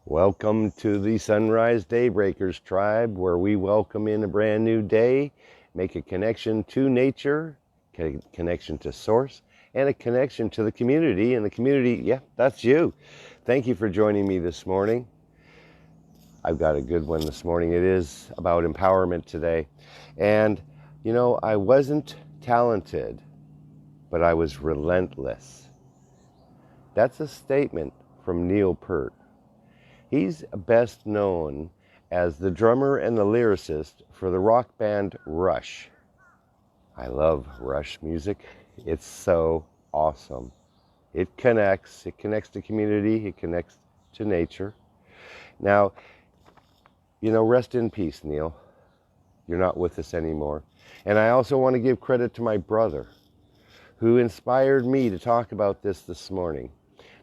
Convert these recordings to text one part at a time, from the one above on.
Welcome to the Sunrise DayBreakers tribe, where we welcome in a brand new day, make a connection to nature, a connection to source, and a connection to the community. And the community, yeah, that's you. Thank you for joining me this morning. I've got a good one this morning. It is about empowerment today. And, you know, I wasn't talented, but I was relentless. That's a statement from Peart. He's best known as the drummer and the lyricist for the rock band Rush. I love Rush music. It's so awesome. It connects to community, it connects to nature. Now, you know, rest in peace, Neil. You're not with us anymore. And I also want to give credit to my brother, who inspired me to talk about this morning.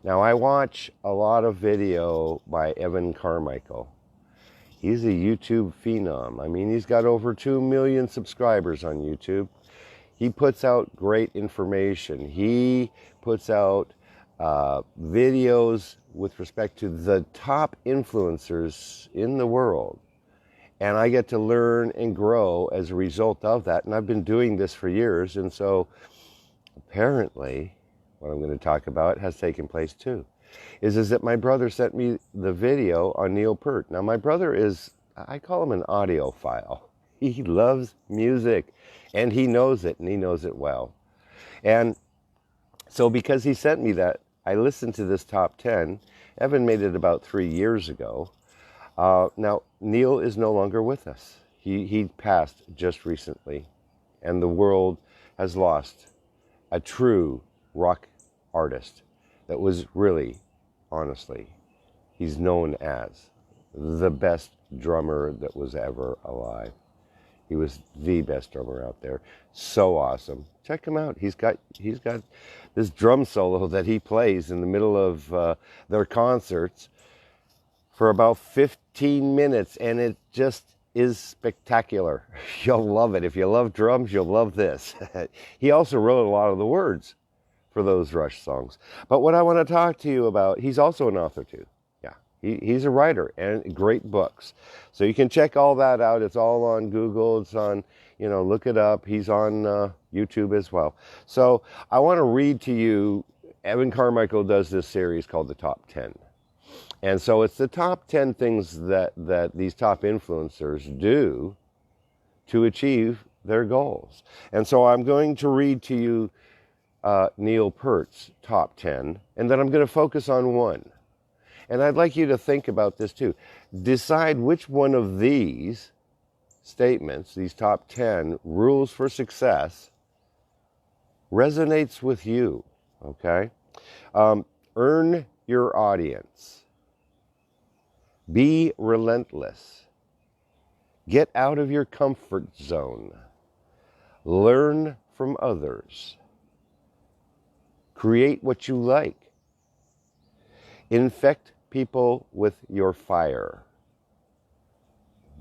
Now, I watch a lot of video by Evan Carmichael. He's a YouTube phenom. I mean, he's got over 2 million subscribers on YouTube. He puts out great information. He puts out videos with respect to the top influencers in the world. And I get to learn and grow as a result of that. And I've been doing this for years. And so apparently, what I'm going to talk about has taken place too, is that my brother sent me the video on Peart. Now, my brother is, I call him an audiophile. He loves music, and he knows it, and he knows it well. And so because he sent me that, I listened to this top 10. Evan made it about 3 years ago. Now, Neil is no longer with us. He passed just recently, and the world has lost a true rock artist that was really, honestly, he's known as the best drummer that was ever alive. He was the best drummer out there. So awesome. Check him out. He's got this drum solo that he plays in the middle of their concerts for about 15 minutes, and it just is spectacular. You'll love it. If you love drums, you'll love this. He also wrote a lot of the words for those Rush songs. But what I want to talk to you about, he's also an author too. Yeah, he's a writer and great books. So you can check all that out. It's all on Google. It's on, look it up. He's on YouTube as well. So I want to read to you, Evan Carmichael does this series called The Top 10. And so it's the top 10 things that these top influencers do to achieve their goals. And so I'm going to read to you Peart's top 10, and then I'm going to focus on one. And I'd like you to think about this too. Decide which one of these statements, these top 10 rules for success, resonates with you, okay? Earn your audience. Be relentless. Get out of your comfort zone. Learn from others. Create what you like. Infect people with your fire.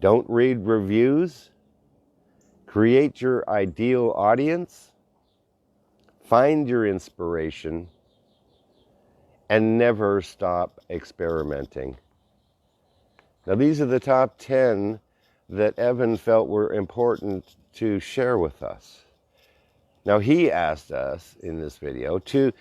Don't read reviews. Create your ideal audience. Find your inspiration. And never stop experimenting. Now, these are the top 10 that Evan felt were important to share with us. Now, he asked us in this video to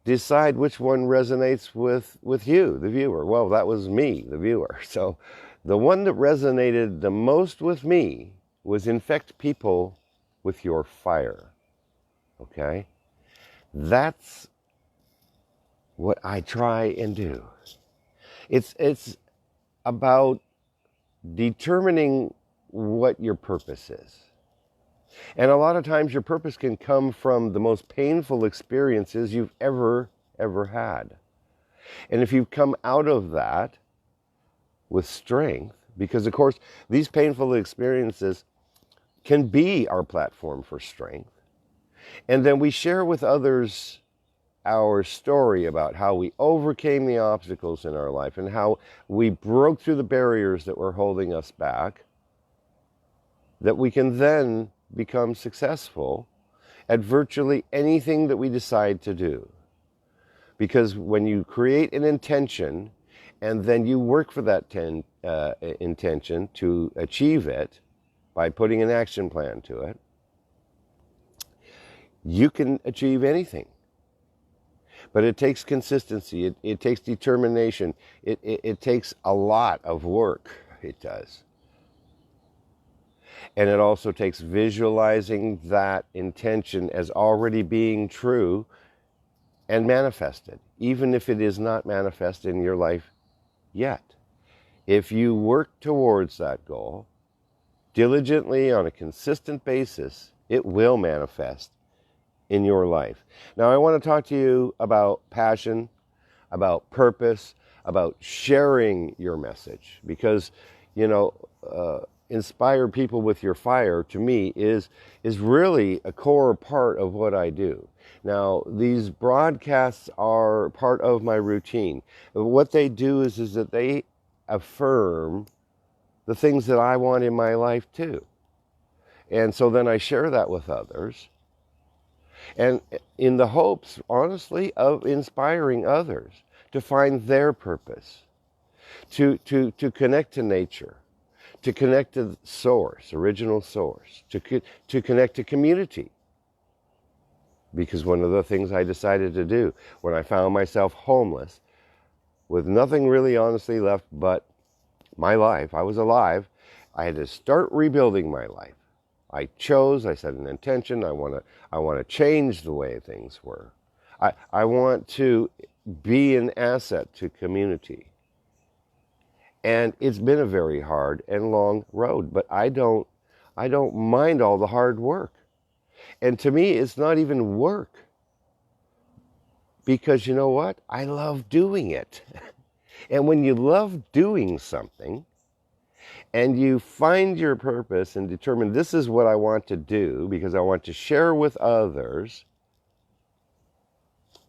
decide which one resonates with you, the viewer. Well, that was me, the viewer. So the one that resonated the most with me was infect people with your fire. Okay? That's what I try and do. It's about determining what your purpose is. And a lot of times your purpose can come from the most painful experiences you've ever had. And if you've come out of that with strength, because of course these painful experiences can be our platform for strength, and then we share with others our story about how we overcame the obstacles in our life and how we broke through the barriers that were holding us back, that we can then become successful at virtually anything that we decide to do. Because when you create an intention and then you work for that intention to achieve it by putting an action plan to it, you can achieve anything. But it takes consistency, it takes determination, it takes a lot of work, it does. And it also takes visualizing that intention as already being true and manifested, even if it is not manifest in your life yet. If you work towards that goal diligently on a consistent basis, it will manifest in your life. Now, I want to talk to you about passion, about purpose, about sharing your message, because, inspire people with your fire, to me, is really a core part of what I do. Now, these broadcasts are part of my routine. What they do is that they affirm the things that I want in my life too. And so then I share that with others, and in the hopes, honestly, of inspiring others to find their purpose, to connect to nature, to connect to source, original source, to connect to community. Because one of the things I decided to do when I found myself homeless, with nothing really honestly left but my life, I was alive, I had to start rebuilding my life. I set an intention, I want to change the way things were. I want to be an asset to community. And it's been a very hard and long road, but I don't mind all the hard work. And to me, it's not even work. Because you know what? I love doing it. And when you love doing something, and you find your purpose and determine this is what I want to do because I want to share with others,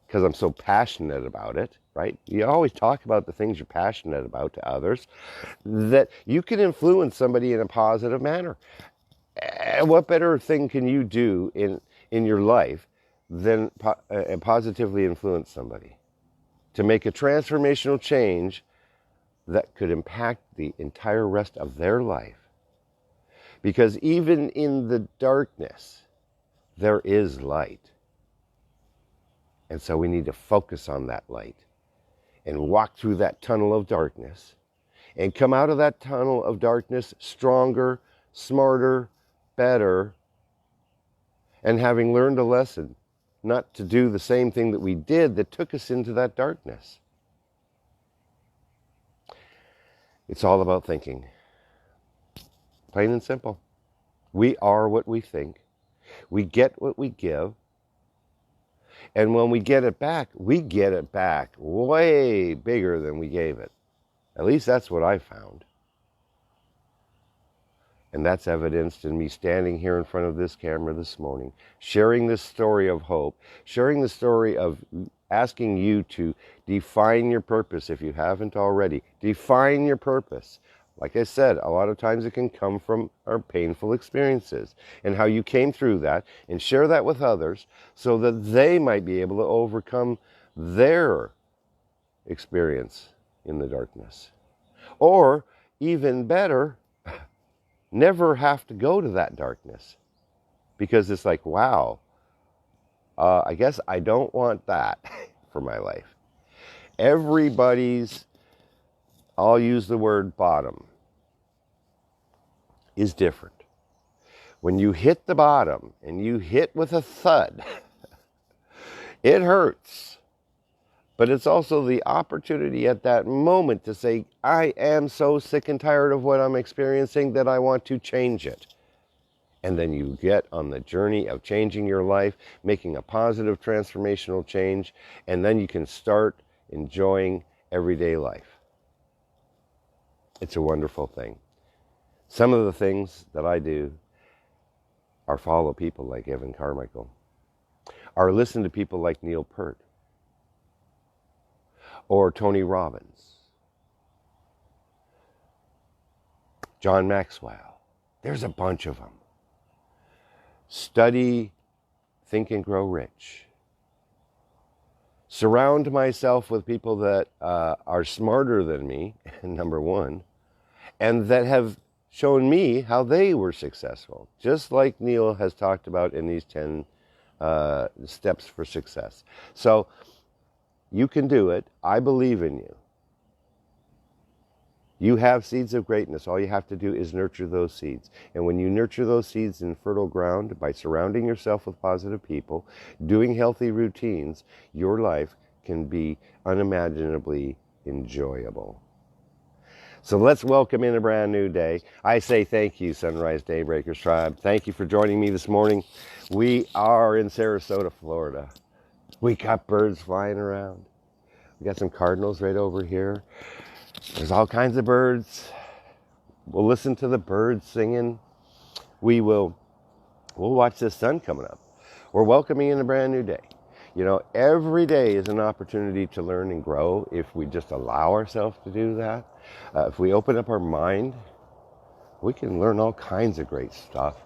because I'm so passionate about it, right? You always talk about the things you're passionate about to others, that you can influence somebody in a positive manner. And what better thing can you do in your life than positively influence somebody to make a transformational change that could impact the entire rest of their life? Because even in the darkness, there is light. And so we need to focus on that light and walk through that tunnel of darkness and come out of that tunnel of darkness stronger, smarter, better, and having learned a lesson not to do the same thing that we did that took us into that darkness. It's all about thinking. Plain and simple. We are what we think. We get what we give. And when we get it back way bigger than we gave it. At least that's what I found. And that's evidenced in me standing here in front of this camera this morning, sharing this story of hope, sharing the story of asking you to define your purpose if you haven't already. Define your purpose. Like I said, a lot of times it can come from our painful experiences and how you came through that, and share that with others so that they might be able to overcome their experience in the darkness. Or, even better, never have to go to that darkness. Because it's like, wow, I guess I don't want that for my life. Everybody's, I'll use the word bottom, is different. When you hit the bottom and you hit with a thud, it hurts. But it's also the opportunity at that moment to say, I am so sick and tired of what I'm experiencing that I want to change it. And then you get on the journey of changing your life, making a positive transformational change, and then you can start enjoying everyday life. It's a wonderful thing. Some of the things that I do are follow people like Evan Carmichael, or listen to people like Neil Peart, or Tony Robbins, John Maxwell. There's a bunch of them. Study Think and Grow Rich. surround myself with people that are smarter than me, number one, and that have shown me how they were successful, just like Neil has talked about in these 10 steps for success. So you can do it. I believe in you. You have seeds of greatness. All you have to do is nurture those seeds. And when you nurture those seeds in fertile ground by surrounding yourself with positive people, doing healthy routines, your life can be unimaginably enjoyable. So let's welcome in a brand new day. I say thank you, Sunrise DayBreakers Tribe. Thank you for joining me this morning. We are in Sarasota, Florida. We got birds flying around. We got some cardinals right over here. There's all kinds of birds. We'll listen to the birds singing. We'll watch the sun coming up. We're welcoming in a brand new day. You know, every day is an opportunity to learn and grow if we just allow ourselves to do that. If we open up our mind, we can learn all kinds of great stuff.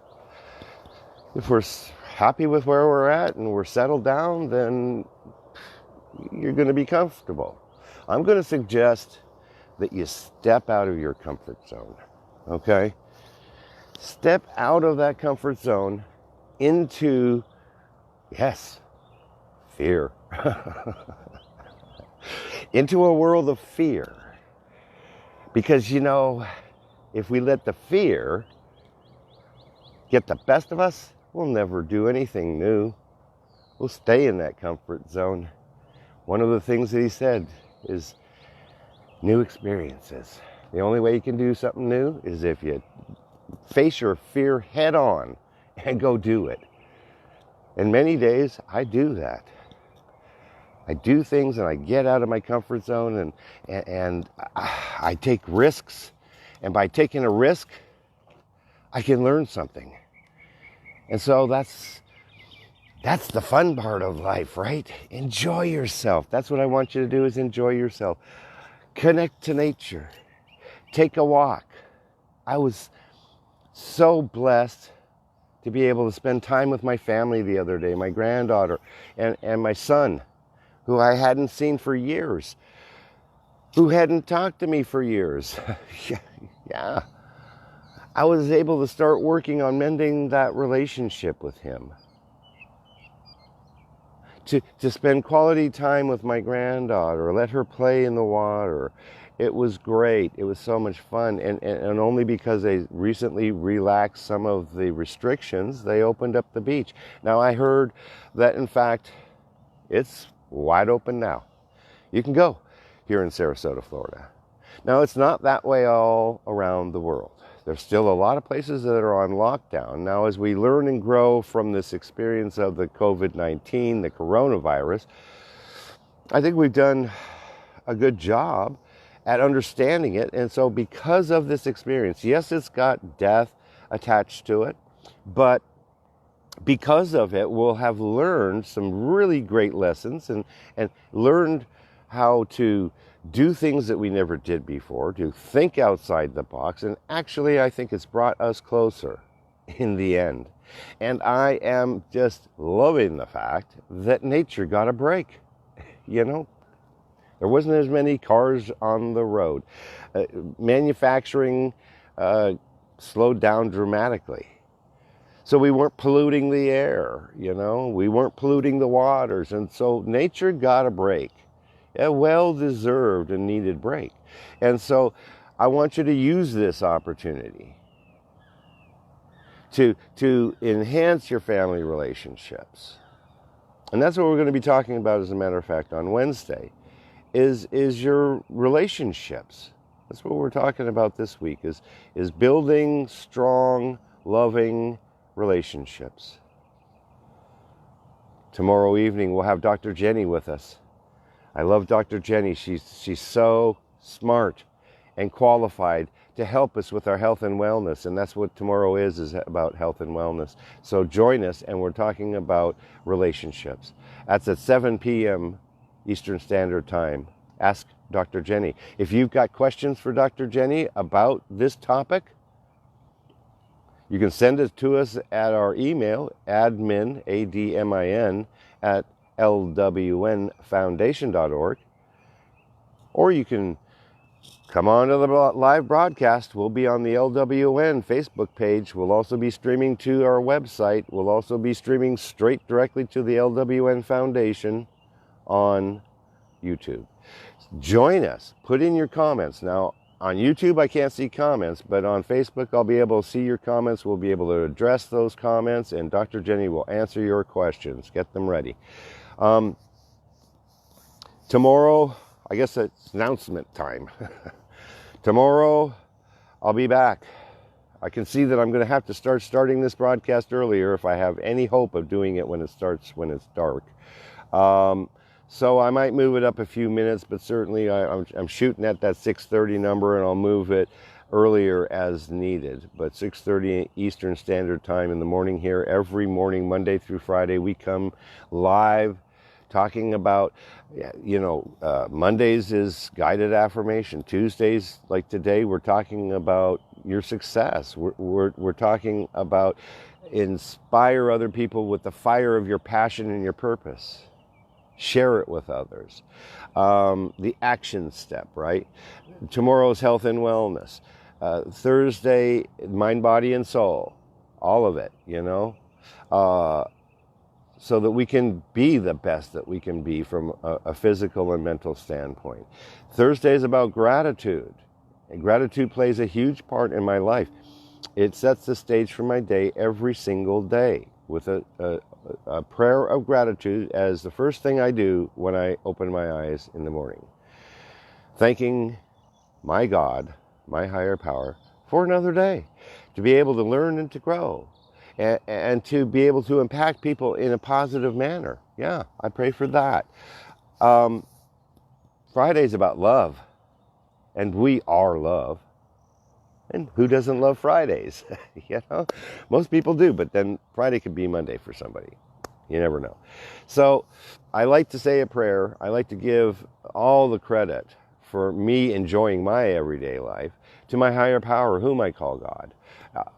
If we're happy with where we're at and we're settled down, then you're going to be comfortable. I'm going to suggest that you step out of your comfort zone, okay? Step out of that comfort zone into, yes, fear. Into a world of fear. Because, you know, if we let the fear get the best of us, we'll never do anything new. We'll stay in that comfort zone. One of the things that he said is new experiences. The only way you can do something new is if you face your fear head on and go do it. And many days I do that. I do things and I get out of my comfort zone and I take risks. And by taking a risk, I can learn something. And so that's the fun part of life, right? Enjoy yourself. That's what I want you to do, is enjoy yourself. Connect to nature. Take a walk. I was so blessed to be able to spend time with my family the other day, my granddaughter and my son, who I hadn't seen for years, who hadn't talked to me for years. Yeah. I was able to start working on mending that relationship with him. To spend quality time with my granddaughter, let her play in the water. It was great. It was so much fun. And only because they recently relaxed some of the restrictions, they opened up the beach. Now, I heard that, in fact, it's wide open now. You can go here in Sarasota, Florida. Now, it's not that way all around the world. There's still a lot of places that are on lockdown. Now, as we learn and grow from this experience of the COVID-19, the coronavirus, I think we've done a good job at understanding it. And so because of this experience, yes, it's got death attached to it, but because of it, we'll have learned some really great lessons and learned how to do things that we never did before, to think outside the box. And actually, I think it's brought us closer in the end. And I am just loving the fact that nature got a break. You know, there wasn't as many cars on the road. Manufacturing slowed down dramatically. So we weren't polluting the air, you know, we weren't polluting the waters. And so nature got a break, a well-deserved and needed break. And so I want you to use this opportunity to enhance your family relationships. And that's what we're going to be talking about, as a matter of fact, on Wednesday, is your relationships. That's what we're talking about this week, is building strong, loving relationships. Tomorrow evening, we'll have Dr. Jenny with us. I love Dr. Jenny. She's so smart and qualified to help us with our health and wellness. And that's what tomorrow is about health and wellness. So join us, and we're talking about relationships. That's at 7 p.m. Eastern Standard Time. Ask Dr. Jenny. If you've got questions for Dr. Jenny about this topic, you can send it to us at our email, admin, ADMIN, at LWNFoundation.org, or you can come on to the live broadcast. We'll be on the LWN Facebook page. We'll also be streaming to our website. We'll also be streaming straight directly to the LWN Foundation on YouTube. Join us. Put in your comments. Now, on YouTube, I can't see comments, but on Facebook, I'll be able to see your comments. We'll be able to address those comments, and Dr. Jenny will answer your questions. Get them ready. Tomorrow, I guess it's announcement time. Tomorrow, I'll be back. I can see that I'm going to have to starting this broadcast earlier if I have any hope of doing it when it starts, when it's dark. So I might move it up a few minutes, but certainly I'm shooting at that 6:30 number, and I'll move it earlier as needed. But 6:30 Eastern Standard Time in the morning here, every morning, Monday through Friday, we come live talking about, Mondays is guided affirmation. Tuesdays, like today, we're talking about your success. We're talking about inspire other people with the fire of your passion and your purpose. Share it with others. The action step, right? Tomorrow's health and wellness. Thursday, mind, body, and soul. All of it, so that we can be the best that we can be from a physical and mental standpoint. Thursday is about gratitude. And gratitude plays a huge part in my life. It sets the stage for my day every single day with a prayer of gratitude as the first thing I do when I open my eyes in the morning. Thanking my God, my higher power, for another day, to be able to learn and to grow, and to be able to impact people in a positive manner. Yeah, I pray for that. Friday's about love, and we are love. And who doesn't love Fridays? Most people do, but then Friday could be Monday for somebody. You never know. So I like to say a prayer. I like to give all the credit for me enjoying my everyday life to my higher power, whom I call God.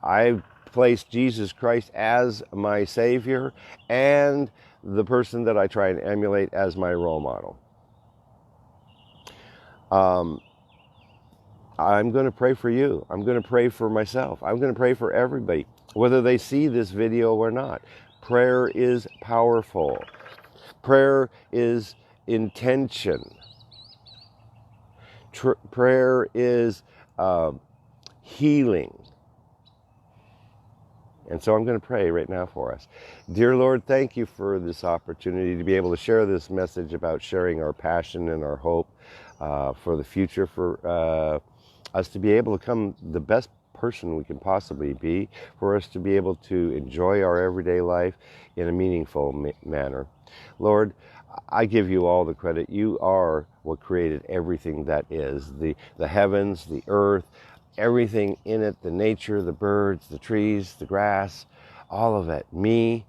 I've placed Jesus Christ as my Savior and the person that I try and emulate as my role model. I'm going to pray for you. I'm going to pray for myself. I'm going to pray for everybody, whether they see this video or not. Prayer is powerful. Prayer is intention. Prayer is healing. And so I'm going to pray right now for us. Dear Lord, thank you for this opportunity to be able to share this message about sharing our passion and our hope for the future, for us to be able to become the best person we can possibly be, for us to be able to enjoy our everyday life in a meaningful manner. Lord, I give you all the credit. You are what created everything that is, the heavens, the earth, everything in it, the nature, the birds, the trees, the grass, all of it. Me,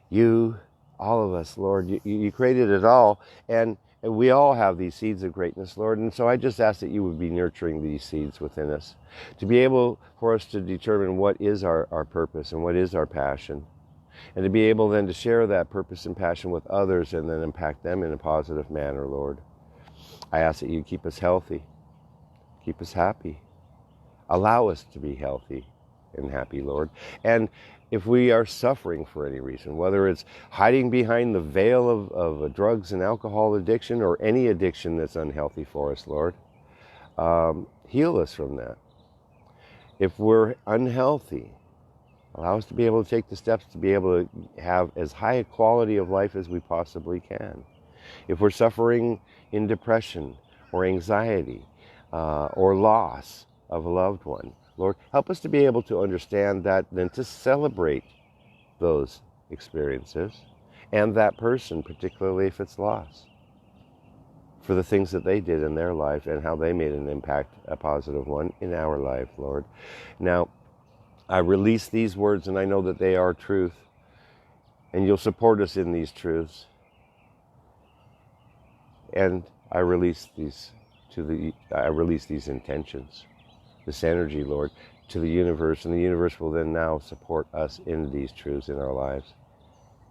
you, all of us, Lord. You created it all, and we all have these seeds of greatness, Lord. And so I just ask that you would be nurturing these seeds within us, to be able for us to determine what is our purpose and what is our passion, and to be able then to share that purpose and passion with others and then impact them in a positive manner, Lord. I ask that you keep us healthy, keep us happy. Allow us to be healthy and happy, Lord. And if we are suffering for any reason, whether it's hiding behind the veil of a drugs and alcohol addiction or any addiction that's unhealthy for us, Lord, heal us from that. If we're unhealthy, allow us to be able to take the steps to be able to have as high a quality of life as we possibly can. If we're suffering in depression or anxiety or loss of a loved one, Lord, help us to be able to understand that, then to celebrate those experiences and that person, particularly if it's loss, for the things that they did in their life and how they made an impact, a positive one, in our life, Lord. Now, I release these words, and I know that they are truth, and you'll support us in these truths. And I release these intentions, this energy, Lord, to the universe, and the universe will then now support us in these truths in our lives.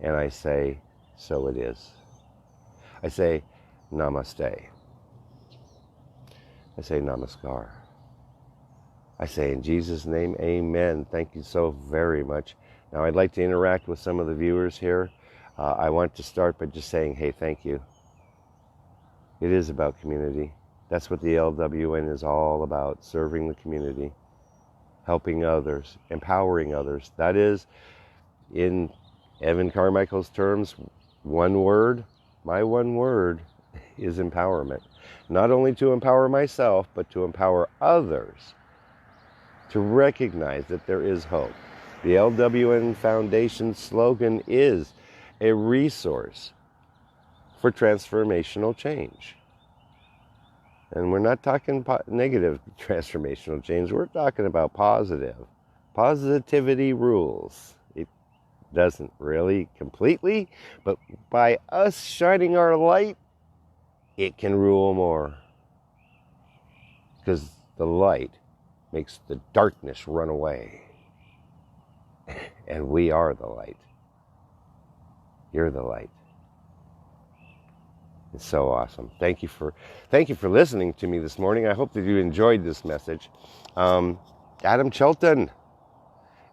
And I say, so it is. I say namaste. I say namaskar. I say in Jesus' name, amen. Thank you so very much. Now I'd like to interact with some of the viewers here. I want to start by just saying, hey, thank you. It is about community. That's what the LWN is all about, serving the community, helping others, empowering others. That is, in Evan Carmichael's terms, one word, my one word is empowerment. Not only to empower myself, but to empower others to recognize that there is hope. The LWN Foundation's slogan is a resource for transformational change. And we're not talking negative transformational change. We're talking about positive. Positivity rules. It doesn't really completely, but by us shining our light, it can rule more. Because the light makes the darkness run away. And we are the light. You're the light. It's so awesome. Thank you for listening to me this morning. I hope that you enjoyed this message. Adam Chelton.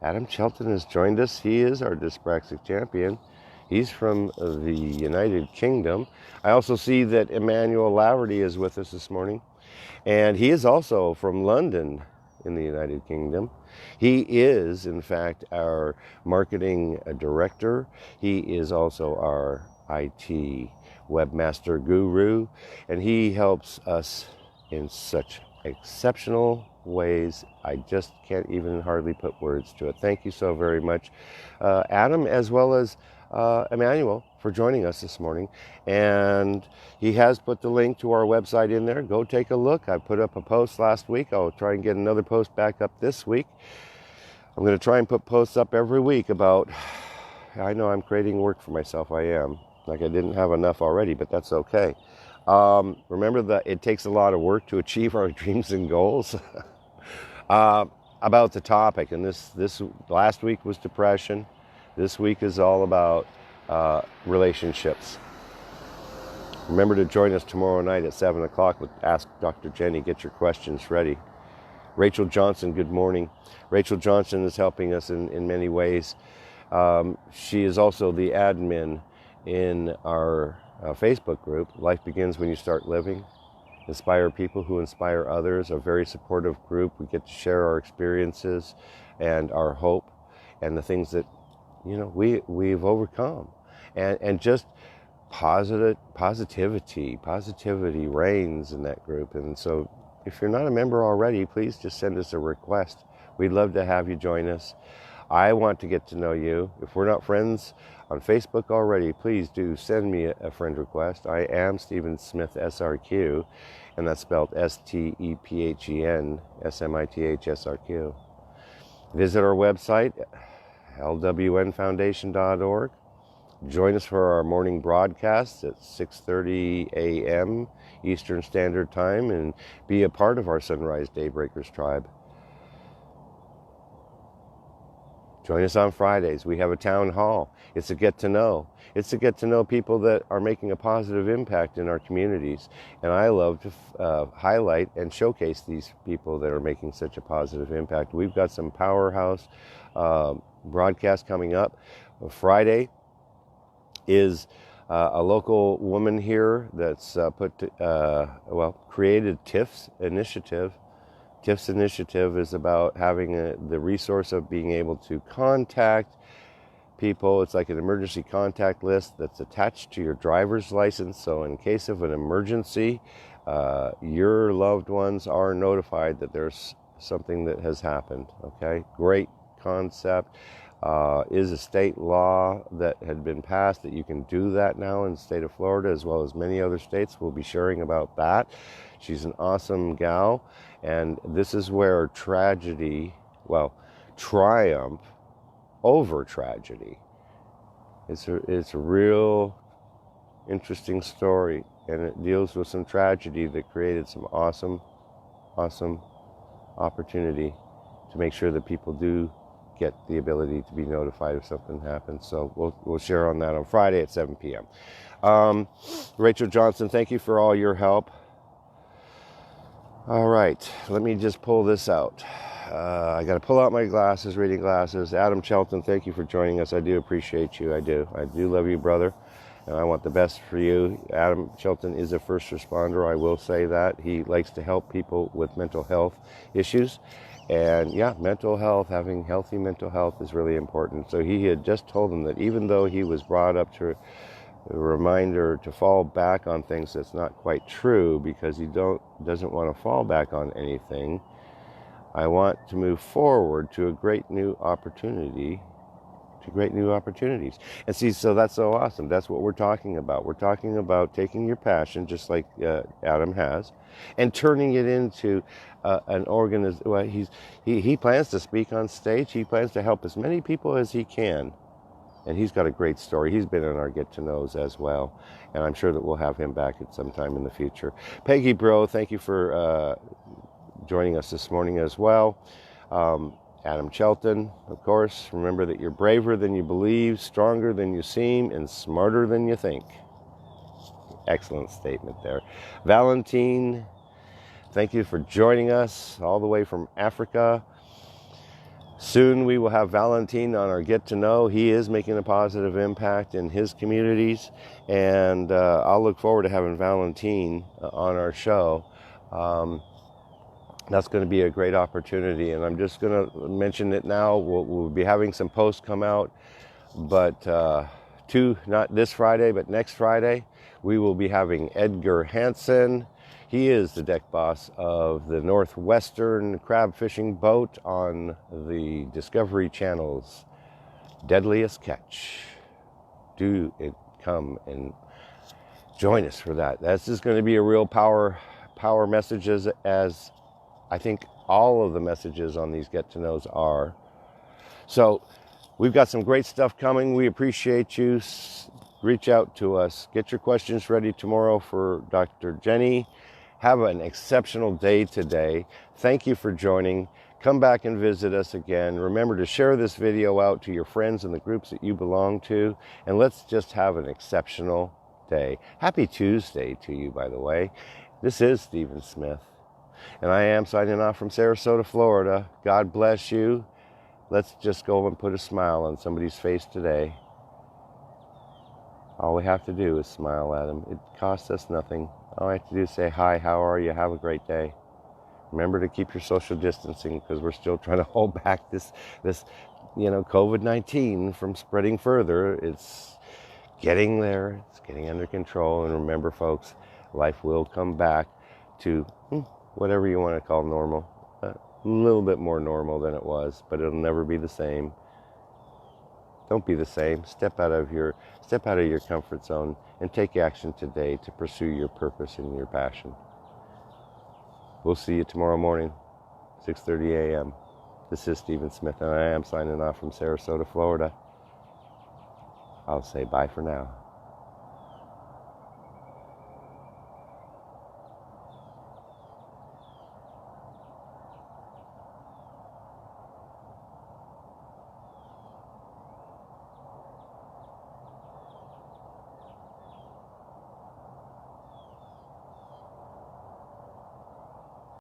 Adam Chelton has joined us. He is our dyspraxic champion. He's from the United Kingdom. I also see that Emmanuel Laverty is with us this morning. And he is also from London in the United Kingdom. He is, in fact, our marketing director. He is also our IT webmaster guru, and he helps us in such exceptional ways. I just can't even hardly put words to it. Thank you so very much, Adam, as well as Emmanuel, for joining us this morning. And he has put the link to our website in there. Go take a look. I put up a post last week. I'll try and get another post back up this week. I'm going to try and put posts up every week about, I know I'm creating work for myself. I am. Like I didn't have enough already, but that's okay. Remember that it takes a lot of work to achieve our dreams and goals. About the topic, and this last week was depression. This week is all about relationships. Remember to join us tomorrow night at 7 o'clock with Ask Dr. Jenny. Get your questions ready. Rachel Johnson, good morning. Rachel Johnson is helping us in many ways. She is also the admin in our Facebook group, Life Begins When You Start Living. Inspire people who inspire others, a very supportive group. We get to share our experiences and our hope and the things that, we've overcome. And just positivity reigns in that group. And so if you're not a member already, please just send us a request. We'd love to have you join us. I want to get to know you. If we're not friends on Facebook already, please do send me a friend request. I am Stephen Smith SRQ, and that's spelled STEPHEN SMITHSRQ. Visit our website, LWNfoundation.org. Join us for our morning broadcasts at 6:30 a.m. Eastern Standard Time and be a part of our Sunrise DayBreakers tribe. Join us on Fridays. We have a town hall. It's a get to know. It's to get to know people that are making a positive impact in our communities. And I love to highlight and showcase these people that are making such a positive impact. We've got some powerhouse broadcasts coming up. Friday is a local woman here that's created TIF's initiative. TIF's initiative is about having the resource of being able to contact people. It's like an emergency contact list that's attached to your driver's license. So in case of an emergency, your loved ones are notified that there's something that has happened. Okay, great concept. Is a state law that had been passed that you can do that now in the state of Florida, as well as many other states. We'll be sharing about that. She's an awesome gal, and this is where triumph over tragedy. It's a real interesting story, and it deals with some tragedy that created some awesome opportunity to make sure that people do get the ability to be notified if something happens. So we'll share on that on Friday at 7 p.m. Rachel Johnson, thank you for all your help. All right, let me just pull this out. I got to pull out my glasses, reading glasses. Adam Shelton, thank you for joining us. I do appreciate you. I do love you, brother. And I want the best for you. Adam Shelton is a first responder. I will say that. He likes to help people with mental health issues. And yeah, mental health, having healthy mental health is really important. So he had just told them that even though he was brought up to a reminder to fall back on things that's not quite true, because he doesn't want to fall back on anything, I want to move forward to a great new opportunity. Great new opportunities. And see, so that's so awesome. That's what we're talking about. We're talking about taking your passion, just like Adam has, and turning it into an organization. Well, he plans to speak on stage. He plans to help as many people as he can. And he's got a great story. He's been in our get-to-knows as well. And I'm sure that we'll have him back at some time in the future. Peggy Bro, thank you for joining us this morning as well. Adam Shelton, of course, remember that you're braver than you believe, stronger than you seem, and smarter than you think. Excellent statement there. Valentine, thank you for joining us all the way from Africa. Soon we will have Valentine on our Get to Know. He is making a positive impact in his communities, and I'll look forward to having Valentine on our show. That's going to be a great opportunity, and I'm just going to mention it now. We'll be having some posts come out, but not this Friday, but next Friday, we will be having Edgar Hansen. He is the deck boss of the Northwestern crab fishing boat on the Discovery Channel's Deadliest Catch. Do come and join us for that. That's just going to be a real power message, as I think all of the messages on these get-to-knows are. So we've got some great stuff coming. We appreciate you. Reach out to us. Get your questions ready tomorrow for Dr. Jenny. Have an exceptional day today. Thank you for joining. Come back and visit us again. Remember to share this video out to your friends and the groups that you belong to. And let's just have an exceptional day. Happy Tuesday to you, by the way. This is Stephen Smith. And I am signing off from Sarasota, Florida. God bless you. Let's just go and put a smile on somebody's face today. All we have to do is smile at them. It costs us nothing. All I have to do is say, hi, how are you? Have a great day. Remember to keep your social distancing, because we're still trying to hold back this COVID-19 from spreading further. It's getting there. It's getting under control. And remember, folks, life will come back to whatever you want to call normal, a little bit more normal than it was, but it'll never be the same. Don't be the same. Step out of your comfort zone and take action today to pursue your purpose and your passion. We'll see you tomorrow morning, 6:30 a.m. This is Stephen Smith, and I am signing off from Sarasota, Florida. I'll say bye for now.